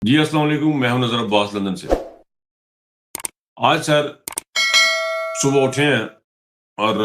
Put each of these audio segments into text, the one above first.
جی अस्सलाम वालेकुम, मैं हूं नजर अब्बास लंदन से। आज सर सुबह उठे हैं और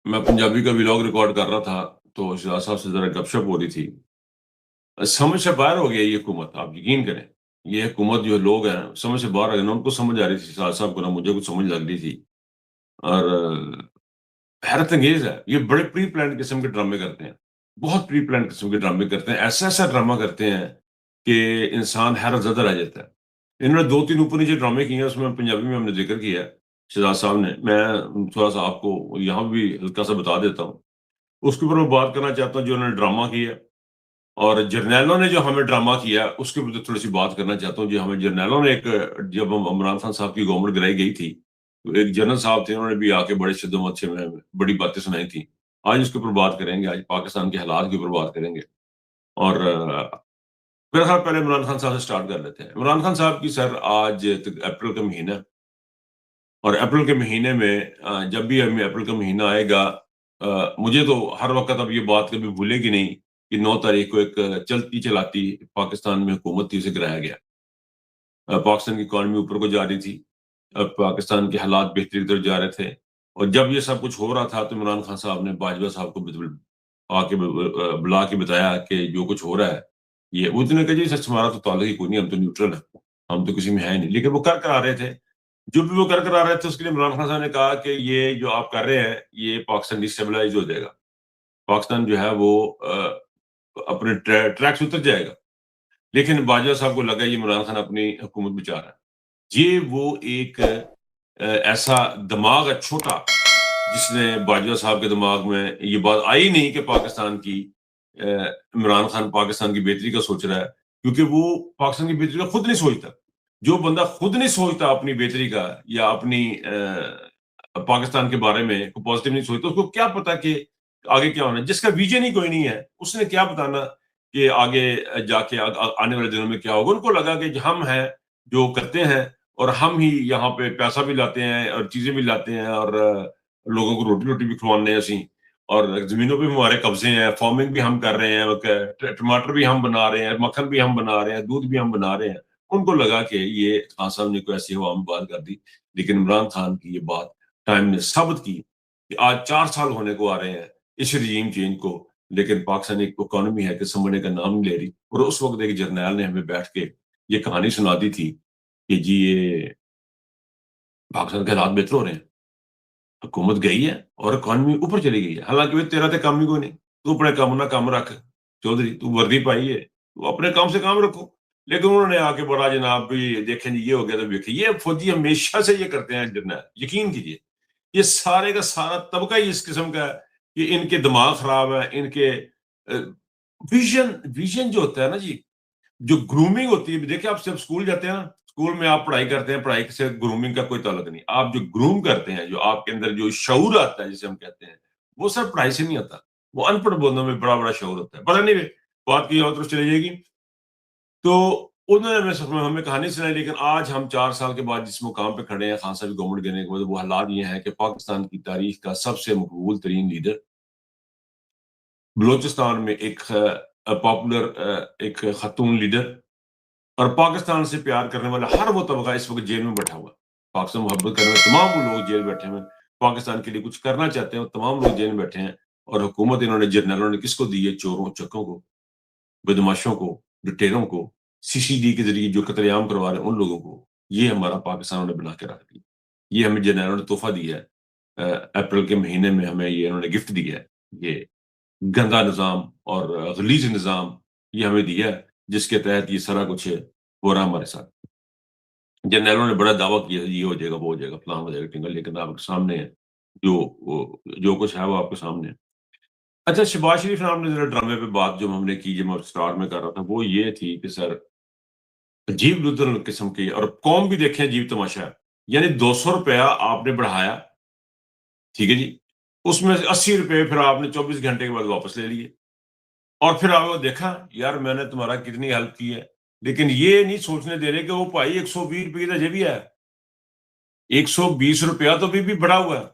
मैं पंजाबी का व्लॉग रिकॉर्ड कर रहा था, तो शहजाद साहब से जरा गपशप हो रही थी। समझ से बाहर हो गया ये हुकूमत, आप यकीन करें। ये हुकूमत जो लोग हैं समझ से बाहर आ गए ना, उनको समझ आ रही थी शहजाद साहब को, ना मुझे कुछ समझ लग रही थी। और हैरत अंगेज है, ये बड़े प्री प्लान किस्म के ड्रामे करते हैं, बहुत प्री प्लान किस्म के ड्रामे करते हैं, ऐसा ऐसा ड्रामा करते हैं कि इंसान हैरत ज़दा रह जाता है। इन्होंने 2-3 ऊपर नीचे ड्रामे किए हैं, उसमें पंजाबी में हमने ज़िक्र किया है, शहजाद साहब ने। मैं थोड़ा-सा आपको यहाँ भी हल्का-सा बता देता हूँ। उसके ऊपर मैं बात करना चाहता हूँ जो उन्होंने ड्रामा किया, और जर्नैलों ने जो हमें ड्रामा किया, उसके ऊपर थोड़ी-सी बात करना चाहता हूँ। जो हमें जर्नैलों ने जब इमरान खान साहब की गवर्नमेंट गिराई गई थी, तो एक जनरल साहब थे, उन्होंने भी आके बड़े शिद्दत में बड़ी बातें सुनाई थी। आज उसके ऊपर बात करेंगे, आज पाकिस्तान के हालात के ऊपर बात करेंगे। और मेरा ख्याल पहले इमरान खान साहब से स्टार्ट कर लेते हैं। इमरान खान साहब की सर आज अप्रैल का महीना है, और अप्रैल के महीने में जब भी हमें अप्रैल का महीना आएगा, मुझे तो हर वक़्त अब ये बात कभी भूलेगी नहीं कि 9 तारीख को एक चलती-चलाती पाकिस्तान में हुकूमत थी, उसे गिराया गया। पाकिस्तान की इकॉनमी ऊपर को जा रही थी। पाकिस्तान के हालात बेहतरी की तरफ जा रहे थे, और जब ये सब कुछ हो रहा था तो इमरान खान साहब ने बाजवा साहब को आके बुला के बताया कि जो कुछ हो रहा है, ये उसने कहा जी सच हमारा तो ताल्लुक ही कोई नहीं, हम तो न्यूट्रल हैं, हम तो किसी में है नहीं। लेकिन वो कर करा रहे थे, जो भी वो कर करा रहे थे उसके लिए इमरान खान साहब ने कहा कि ये जो आप कर रहे हैं, ये पाकिस्तान डिस्टेबलाइज़ हो जाएगा। पाकिस्तान जो है वो अपने ट्रैक से उतर जाएगा। लेकिन बाजवा साहब को लगा ये इमरान खान अपनी हुकूमत बचा रहा है। ये वो एक ऐसा दिमाग है छोटा, जिसने बाजवा साहब के दिमाग में ये बात आई नहीं कि पाकिस्तान की अ, इमरान खान पाकिस्तान की बेहतरी का सोच रहा है, क्योंकि वो पाकिस्तान की बेहतरी का खुद नहीं सोचता। जो बंदा खुद नहीं सोचता अपनी बेहतरी का, या अपनी पाकिस्तान के बारे में कोई पॉजिटिव नहीं सोचता, उसको क्या पता कि आगे क्या होना है? जिसका विजन ही कोई नहीं है, उसने क्या बताना कि आगे जाके आने वाले दिनों में क्या होगा? उनको लगा कि हम हैं, जो करते हैं, और हम ही यहाँ पे पैसा भी लाते हैं और चीज़ें भी लाते हैं, और लोगों को रोटी-रोटी भी खिलवाने हैं असीं, और ज़मीनों पे भी हमारे कब्ज़े हैं, फार्मिंग भी हम कर रहे हैं, टमाटर भी हम बना रहे हैं, मक्खन भी हम बना रहे हैं, दूध भी हम बना रहे हैं। उनको लगा कि ये खान साहब ने कोई ऐसी हवा में बात कर दी। लेकिन इमरान खान की ये बात टाइम ने साबित की कि आज 4 साल होने को आ रहे हैं इस regime चेंज को, लेकिन पाकिस्तान एक इकोनॉमी है कि संभलने का नाम नहीं ले रही। और उस वक़्त एक जर्नैल ने हमें बैठ के ये कहानी सुना दी थी कि जी ये पाकिस्तान के हालात बेहतर हो रहे हैं। हुकूमत गई है और इकॉनमी ऊपर चली गई है। हालाँकि भई तेरा तो काम ही कोई नहीं। तू अपने काम ना काम रख। चौधरी तू वर्दी पाई है, तू अपने काम से काम रखो। लेकिन उन्होंने आके बड़ा जनाब भी देखें जी ये हो गया तो देखिए, ये फौजी हमेशा से ये करते हैं जरनैल, यकीन कीजिए। ये सारे का सारा तबका ही इस किस्म का है कि इनके दिमाग खराब है, इनके विज़न विज़न जो होता है ना जी, जो ग्रूमिंग होती है, देखिए आप जब स्कूल जाते हैं ना, स्कूल में आप पढ़ाई करते हैं, पढ़ाई से ग्रूमिंग का कोई ताल्लुक नहीं। आप जो ग्रूम करते हैं, जो आपके अंदर जो शऊर आता है जिसे हम कहते हैं, वो सिर्फ पढ़ाई से नहीं आता। वो अनपढ़ बंदों में बड़ा-बड़ा शऊर होता है। पता नहीं बात कहीं और तरफ चली जाएगी। तो उन्होंने हमें कहानी सुनाई, लेकिन आज हम 4 साल के बाद जिस मुकाम पे खड़े हैं, खान साहब की गवर्नमेंट गिरने के बाद, वो हालात ये हैं कि पाकिस्तान की तारीख का सबसे मकबूल तरीन लीडर, बलूचिस्तान में एक पॉपुलर एक खातून लीडर, और पाकिस्तान से प्यार करने वाला हर वो तबका इस वक़्त जेल में बैठा हुआ है। पाक से मोहब्बत करने वाले तमाम वो लोग जेल बैठे हुए हैं। पाकिस्तान के लिए कुछ करना चाहते हैं, वो तमाम लोग जेल में बैठे हैं, और हुकूमत इन्होंने जरनैलों ने किसको दी है? चोरों, चक्कों को, बदमाशों को, लुटेरों को, सीसीडी के ज़रिए जो कत्लेआम करवा रहे हैं उन लोगों को। ये हमारा पाकिस्तान उन्होंने बना के रख दिया। ये हमें जरनैलों ने तोहफ़ा दिया है। अप्रैल के महीने में हमें ये इन्होंने गिफ्ट दिया है। ये गंदा निज़ाम और ग़लीज़ निज़ाम ये हमें दिया है, जिसके तहत ये सारा कुछ हो रहा है हमारे साथ। जर्नैलों ने बड़ा दावा किया ये हो जाएगा, वो हो जाएगा, फलाना हो जाएगा, ढिंगा, लेकिन आपके सामने है, जो कुछ है वो आपके सामने है। अच्छा, शहबाज शरीफ ने आपने ज़रा ड्रामे पे बात जो हमने की, जब मैं स्टार्ट में कर रहा था, वो ये थी कि सर अजीब-लुत्फ़ किस्म की, और कौम भी देखें अजीब तमाशा है। यानी ₹200 आपने बढ़ाया, ठीक है जी? उसमें से ₹80 फिर आपने 24 घंटे के बाद वापस ले लिए, और फिर आपने देखा, यार मैंने तुम्हारा कितनी हेल्प की है। लेकिन ये नहीं सोचने दे रहे कि वो भाई ₹120 का अजे भी है। ₹120 तो अभी भी बढ़ा हुआ है।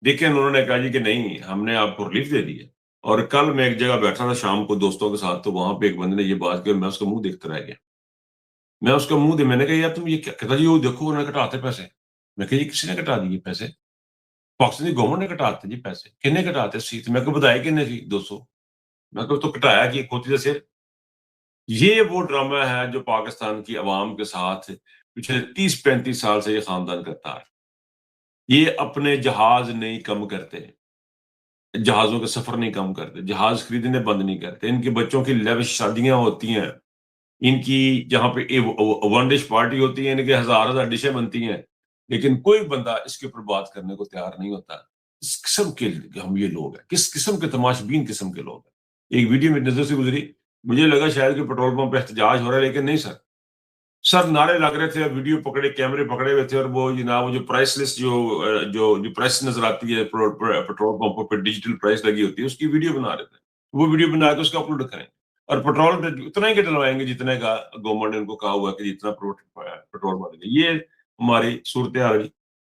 लेकिन उन्होंने कहा जी कि नहीं, हमने आपको रिलीफ दे दी है। और कल मैं एक जगह बैठा था शाम को दोस्तों के साथ, तो वहाँ पे एक बंदे ने ये बात की और मैं उसका मुँह देखता रह गया। میں اس کا منہ دے میں نے کہا یار تم یہ کیا کہتا جی وہ دیکھو انہوں نے کٹاتے پیسے میں کہا یہ کسی نے کٹا دیے پیسے پاکستانی گورنمنٹ نے کٹاتے جی پیسے کنے کٹاتے سی میں کو بتایا کنے جی 200 میں کو تو کٹایا کہ کھوتی جیسے یہ وہ ڈرامہ ہے جو پاکستان کی عوام کے ساتھ پچھلے 30-35 سال سے یہ خاندان کرتا ہے یہ اپنے جہاز نہیں کم کرتے جہازوں کا سفر نہیں کم کرتے جہاز خریدنے بند نہیں کرتے ان کے بچوں کی لیوش شادیاں ہوتی ہیں ان کی جہاں پہ ون ڈش پارٹی ہوتی ہے ان کے ہزار ڈشیں بنتی ہیں لیکن کوئی بندہ اس کے اوپر بات کرنے کو تیار نہیں ہوتا اس قسم کے ہم یہ لوگ ہیں کس قسم کے تماش بین قسم کے لوگ ہیں ایک ویڈیو میری نظر سے گزری مجھے لگا شاید کہ پیٹرول پمپ پہ احتجاج ہو رہا ہے لیکن نہیں سر نعرے لگ رہے تھے ویڈیو پکڑے کیمرے پکڑے ہوئے تھے اور وہ جناب وہ جو پرائس لسٹ جو پرائس نظر آتی ہے پیٹرول پمپوں پہ ڈیجیٹل پرائس لگی ہوتی ہے اس کی ویڈیو بنا رہے تھے وہ ویڈیو بنا کے اس کا اپلوڈ کریں اور پیٹرول اتنا ہی ڈلوائیں گے جتنے کا گورنمنٹ نے ان کو کہا ہوا کہ جتنا پیٹرول بڑھ گیا یہ ہماری صورتحال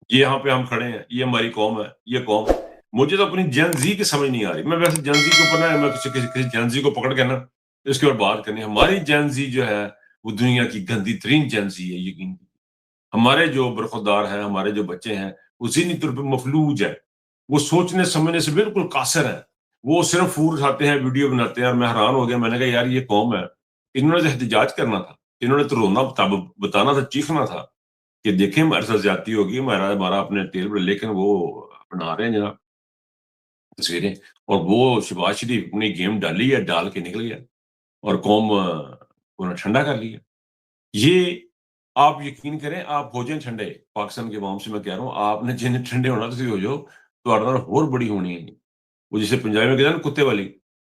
یہ یہاں پہ ہم کھڑے ہیں یہ ہماری قوم ہے یہ قوم مجھے تو اپنی جن زی کی سمجھ نہیں آ رہی میں ویسے جن زی کے اوپر میں کسی جن زی کو پکڑ کے نا اس کے اوپر بات کرنی ہماری جن زی جو ہے وہ دنیا کی گندی ترین جن زی ہے یقین ہمارے جو برخوردار ہیں ہمارے جو بچے ہیں وہ ذہنی طور پہ مفلوج ہے وہ سوچنے سمجھنے سے بالکل قاصر ہے وہ صرف فور اٹھاتے ہیں ویڈیو بناتے ہیں اور میں حیران ہو گیا میں نے کہا یار یہ قوم ہے انہوں نے تو احتجاج کرنا تھا انہوں نے تو رونا بتانا تھا چیخنا تھا کہ دیکھیں ہمارے ساتھ زیادتی ہوگی ہمارا اپنے تیل پر لیکن وہ بنا رہے ہیں جناب تصویریں اور وہ شہباز شریف اپنی گیم ڈالی ہے ڈال کے نکل گیا اور قوم انہوں نے ٹھنڈا کر لیا یہ آپ یقین کریں آپ ہو جائیں ٹھنڈے پاکستان کے عوام سے میں کہہ رہا ہوں آپ نے جن ٹھنڈے ہونا تو ہو جاؤ تو اور بڑی ہونی ہے وہ جسے پنجابی میں کہتے ہیں نا کتے والی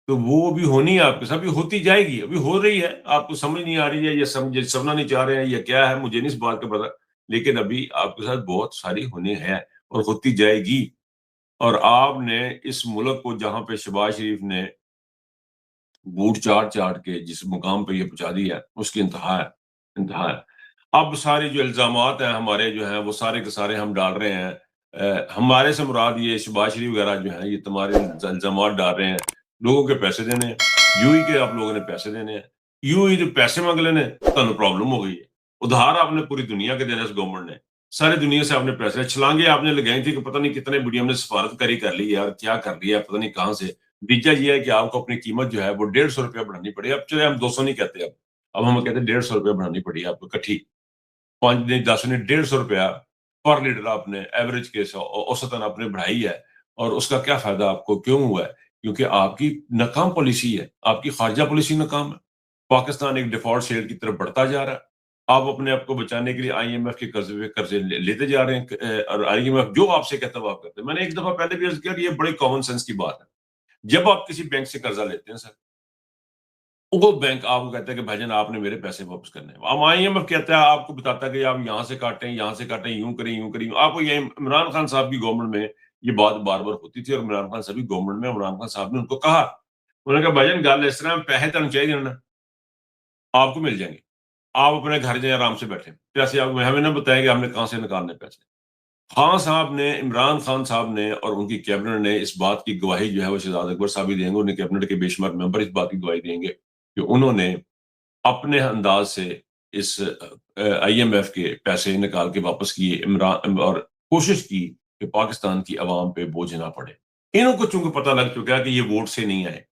تو وہ بھی ہونی ہے آپ کے ساتھ ابھی ہوتی جائے گی ابھی ہو رہی ہے آپ کو سمجھ نہیں آ رہی ہے یا سمجھنا نہیں چاہ رہے ہیں یا کیا ہے مجھے نہیں اس بات کا پتا لیکن ابھی آپ کے ساتھ بہت ساری ہونے ہیں اور ہوتی جائے گی اور آپ نے اس ملک کو جہاں پہ شہباز شریف نے بوٹ چاٹ چاٹ کے جس مقام پہ یہ پہنچا دیا اس کی انتہا ہے اب سارے جو الزامات ہیں ہمارے جو ہیں وہ سارے کے سارے ہم ڈال رہے ہیں ہمارے سے مراد یہ شہباز شریف وغیرہ جو ہیں یہ تمہارے الزامات ڈال رہے ہیں لوگوں کے پیسے دینے ہیں یو ہی کے آپ لوگوں نے پیسے دینے ہیں یو ہی پیسے مانگ لینے تو پرابلم ہو گئی ہے ادھار آپ نے پوری دنیا کے دینا اس گورنمنٹ نے ساری دنیا سے آپ نے پیسے چھلانگے آپ نے لگائی تھی کہ پتہ نہیں کتنے بڑی ہم نے سفارت کاری کر لی ہے اور کیا کر لیا پتہ نہیں کہاں سے نتیجہ یہ ہے کہ آپ کو اپنی قیمت جو ہے وہ 150 روپیہ بڑھانی پڑی اب چلے ہم 200 نہیں کہتے اب ہم کہتے ہیں 150 روپیہ بڑھانی پڑی آپ کو کٹھی 5 دن 10 دن 150 روپیہ پر لیٹر آپ نے ایوریج کے اوسطاً آپ نے بڑھائی ہے اور اس کا کیا فائدہ آپ کو کیوں ہوا ہے کیونکہ آپ کی ناکام پالیسی ہے آپ کی خارجہ پالیسی ناکام ہے پاکستان ایک ڈیفالٹ شیئر کی طرف بڑھتا جا رہا ہے آپ اپنے آپ کو بچانے کے لیے آئی ایم ایف کے قرضے لیتے جا رہے ہیں اور آئی ایم ایف جو آپ سے کہتا ہے وہ آپ کرتے ہیں میں نے ایک دفعہ پہلے بھی عرض کیا کہ یہ بڑی کامن سینس کی بات ہے جب آپ کسی بینک سے قرضہ لیتے ہیں سر وہ بینک آپ کو کہتا ہے کہ بھائی جان آپ نے میرے پیسے واپس کرنے ہیں اب آئی ایم ایف کہتا ہے آپ کو بتاتا ہے کہ آپ یہاں سے کاٹیں یوں کریں آپ کو یہ عمران خان صاحب کی گورنمنٹ میں یہ بات بار بار ہوتی تھی اور عمران خان صاحب کی گورنمنٹ میں عمران خان صاحب نے ان کو کہا انہوں نے کہا بھائی جان گل اس طرح پیسے تم چاہیے نا آپ کو مل جائیں گے آپ اپنے گھر جائیں آرام سے بیٹھیں پیسے آپ ہمیں نہ بتائیں گے ہم نے کہاں سے نکالنے پیسے خان صاحب نے عمران خان صاحب نے اور ان کی کیبنٹ نے اس بات کی گواہی جو ہے وہ شہزاد اکبر صاحب ہی دیں گے انہیں کیبنٹ کے بے شمار ممبر اس بات کی گواہی دیں گے کہ انہوں نے اپنے انداز سے اس آئی ایم ایف کے پیسے نکال کے واپس کیے عمران اور کوشش کی کہ پاکستان کی عوام پہ بوجھ نہ پڑے انہوں کو چونکہ پتہ لگ چکا ہے کہ یہ ووٹ سے نہیں آئے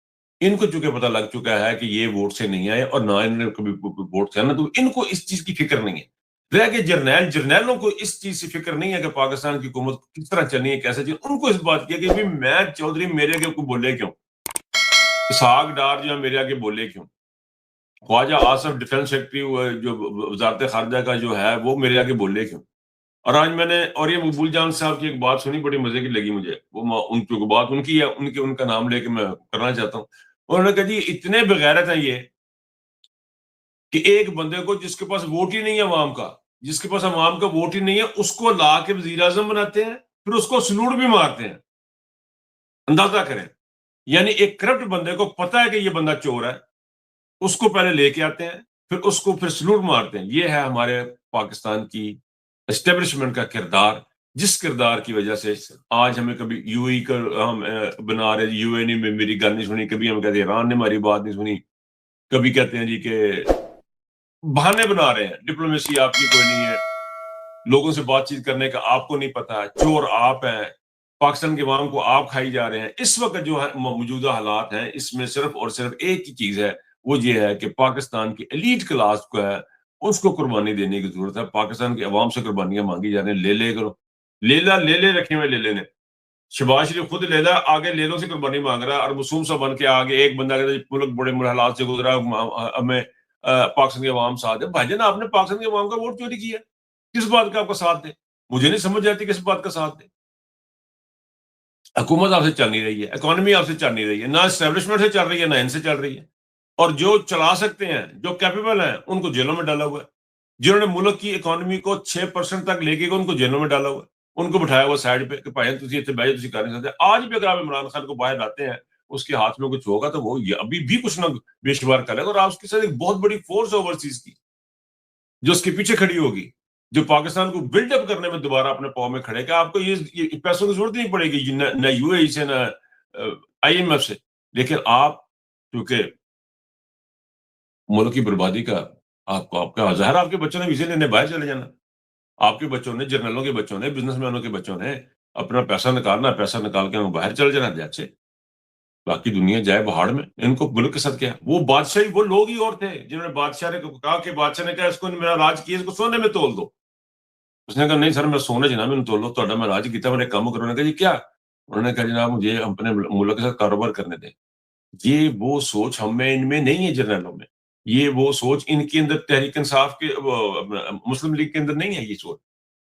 ان کو چونکہ پتہ لگ چکا ہے کہ یہ ووٹ سے نہیں آئے اور نہ انہوں نے کبھی ووٹ سے آنا تو ان کو اس چیز کی فکر نہیں ہے رہ کے جرنیلوں کو اس چیز سے فکر نہیں ہے کہ پاکستان کی حکومت کس طرح چلنی ہے کیسے چلنی ان کو اس بات کی ہے کہ میں چودھری میرے آگے کو بولے کیوں اسحاق ڈار جو ہے میرے آگے بولے کیوں خواجہ آصف ڈیفنس سیکرٹری جو وزارت خارجہ کا جو ہے وہ میرے آگے بولے کیوں اور آج میں نے اور یہ مقبول جان صاحب کی ایک بات سنی بڑی مزے کی لگی مجھے وہ ان کی بات ان کی ہے ان کا نام لے کے میں کرنا چاہتا ہوں انہوں نے کہا جی اتنے بغیرت ہیں یہ کہ ایک بندے کو جس کے پاس ووٹ ہی نہیں ہے عوام کا جس کے پاس عوام کا ووٹ ہی نہیں ہے اس کو لا کے وزیر اعظم بناتے ہیں پھر اس کو سلوٹ بھی مارتے ہیں اندازہ کریں یعنی ایک کرپٹ بندے کو پتا ہے کہ یہ بندہ چور ہے اس کو پہلے لے کے آتے ہیں پھر اس کو پھر سلوٹ مارتے ہیں یہ ہے ہمارے پاکستان کی اسٹیبلشمنٹ کا کردار جس کردار کی وجہ سے آج ہمیں کبھی یو اے کا ہم بنا رہے یو اے نے میری گل نہیں سنی کبھی ہم کہتے ہیں ایران نے ہماری بات نہیں سنی کبھی کہتے ہیں جی کہ बहाने बना रहे हैं, डिप्लोमेसी आपकी कोई नहीं है, लोगों से बातचीत करने का आपको नहीं पता है, चोर आप हैं, पाकिस्तान के अवाम को आप खाई जा रहे हैं। इस वक़्त जो है मौजूदा हालात हैं, इसमें सिर्फ़ और सिर्फ़ एक ही चीज़ है, वो ये है कि पाकिस्तान की एलीट क्लास को है, उसको कुर्बानी देने की ज़रूरत है। पाकिस्तान की अवाम से कुर्बानियाँ माँगी जा रही हैं, ले करो। लेला ले रखे हुए लेले ने। शहबाज शरीफ खुद लेला आगे लेलों से कुर्बानी माँग रहा है और मासूम सा बन के आगे एक बंदा कहता है मुल्क बड़े बुरे हालात से गुज़रा हमें पाकिस्तान की अवाम साथ है। भाईजान आपने पाकिस्तान की अवाम का वोट चोरी किया। किस बात का आपका साथ दे? मुझे नहीं समझ आती किस बात का साथ दे। हुकूमत आपसे चल नहीं रही है, इकोनॉमी आपसे चल नहीं रही है, ना एस्टेब्लिशमेंट से चल रही है, ना इनसे चल रही है। और जो चला सकते हैं, जो कैपेबल हैं, उनको जेलों में डाला हुआ है। जिन्होंने मुल्क की इकोनॉमी को 6% तक लेके गए, उनको जेलों में डाला हुआ है। उनको बिठाया हुआ साइड पे कि भाई तुसी इत्थे बैठो, तुसी कर नहीं सकते। आज भी अगर आप इमरान खान को बाहर लाते हैं, उसके हाथ में कुछ होगा तो वो ये अभी भी कुछ ना बेशुमार करेगा और आप उसके साथ एक बहुत बड़ी फोर्स है ओवरसीज़ की। जो उसके पीछे खड़ी होगी, जो पाकिस्तान को बिल्डअप करने में दोबारा अपने पाँव में खड़े कि आपको ये पैसों की ज़रूरत नहीं पड़ेगी न यूएई से न आईएमएफ से। लेकिन आप क्योंकि मुल्क की बर्बादी का आपको आपका ज़ाहिर है आपके बच्चों ने वीज़े लेने बाहर चले जाना। आपके बच्चों ने, जर्नलों के बच्चों ने, बिज़नेसमैनों के बच्चों ने अपना पैसा निकालना, पैसा निकाल के वो बाहर चले जाना दैट्स इट। बाकी दुनिया जाए भाड़ में, इनको मुल्क के साथ क्या है? वो बादशाही वो लोग ही और थे जिन्होंने बादशाह ने कहा कि बादशाह ने कहा इसको मेरा राज किया इसको सोने में तोल दो। उसने कहा, "नहीं सर मैं सोने च ना मैनू तोलो, तुहाडा मैं राज कीता, मेरे काम करो।" उन्होंने कहा, "जी क्या?" उन्होंने कहा, "जनाब मुझे अपने मुल्क के साथ कारोबार करने दें।" ये वो सोच हमें इनमें नहीं है जर्नैलों में। ये वो सोच इनके अंदर तहरीक इंसाफ के मुस्लिम लीग के अंदर नहीं है ये सोच।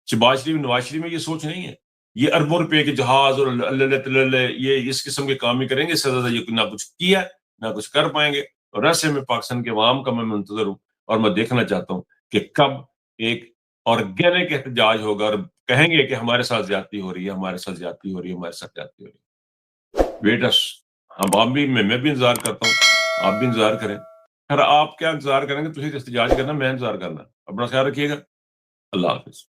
शहबाज शरीफ, नवाज शरीफ में ये सोच नहीं है। ये अरबों रुपए के जहाज़ और ल ये इस किस्म के काम ही करेंगे, इससे ज़्यादा ये ना कुछ किया, ना कुछ कर पाएँगे। और ऐसे में पाकिस्तान के अवाम का मैं मुंतज़िर हूँ और मैं देखना चाहता हूँ कि कब एक ऑर्गेनिक एहतजाज होगा और कहेंगे कि हमारे साथ ज़्यादती हो रही है, हमारे साथ ज़्यादती हो रही है, हमारे साथ ज़्यादती हो रही है। वेट अस हम आप भी मैं भी इंतज़ार करता हूँ, आप भी इंतज़ार करें। खैर आप क्या इंतज़ार करेंगे, तुसीं तो एहतजाज करना, मैं इंतज़ार करना। अपना ख्याल रखिएगा। अल्लाह हाफ़िज़।